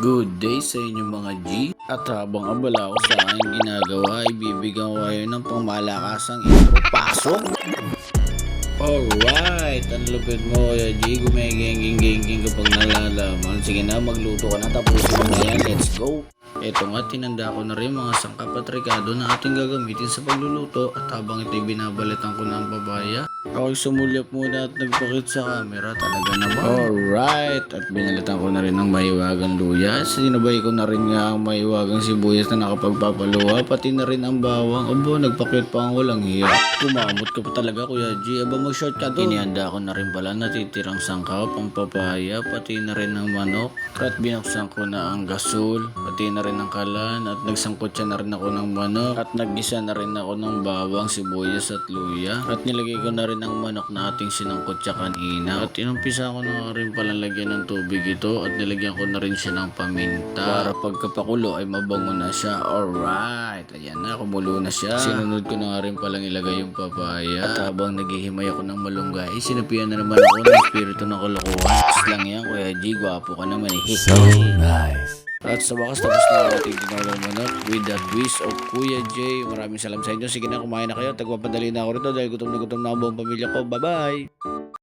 Good day sa inyo mga G. At habang abala ako sa aking ginagawa, ibibigyan ko kayo ng pangmalakasang intro. Pasok! Alright, ang lupit mo Kuya G. Gumegenging-genging kapag nalalaman. Sige na, magluto ka na, tapusin mo na yan. Let's go! Eto nga, tinanda ko na rin mga sangkap at rekado na ating gagamitin sa pagluluto. At habang ito'y binabalitan ko ng papaya, ako'y sumulyap muna at nagpakit sa camera. Talaga naman. Alright, at binalitan ko na rin ng mahiwagang luya. Sinabay ko na rin nga ang mahiwagang sibuyas na nakapagpapaluwa. Pati na rin ang bawang. Abo, nagpakit pa ang walang hiya. Kumamot ka pa talaga Kuya G. Aba, mag-short ka doon. Inihanda ko na rin pala natitirang sangkap, ang papaya, pati na rin ang manok. At binuksan ko na ang gasol, pati na rin ang kalan. At nagsangkotsa na rin ako ng manok. At naggisa na rin ako ng bawang, sibuyas at luya. At nilagay ko na rin ang manok na ating sinangkotsa kanina. At inumpisa ko na rin pala lagyan ng tubig ito. At nilagyan ko na rin siya ng paminta. Para pagkapakulo ay mabango na siya. Alright, ayan na, kumulo na siya. Sinunod ko na nga rin palang ilagay yung papaya. At habang naghihimay ako ng malunggay, sinapian na naman ako ng espiritu ng kalokohan. Tapos lang yan, Kuya G, gwapo ka naman eh. So nice. At sa wakas tapos na ang ating tinolang manok with the twist of Kuya J. Maraming salamat sa inyo. Sige na, kumain na kayo. Tagpapadali na ako rito dahil gutom na ang buong pamilya ko. Bye-bye!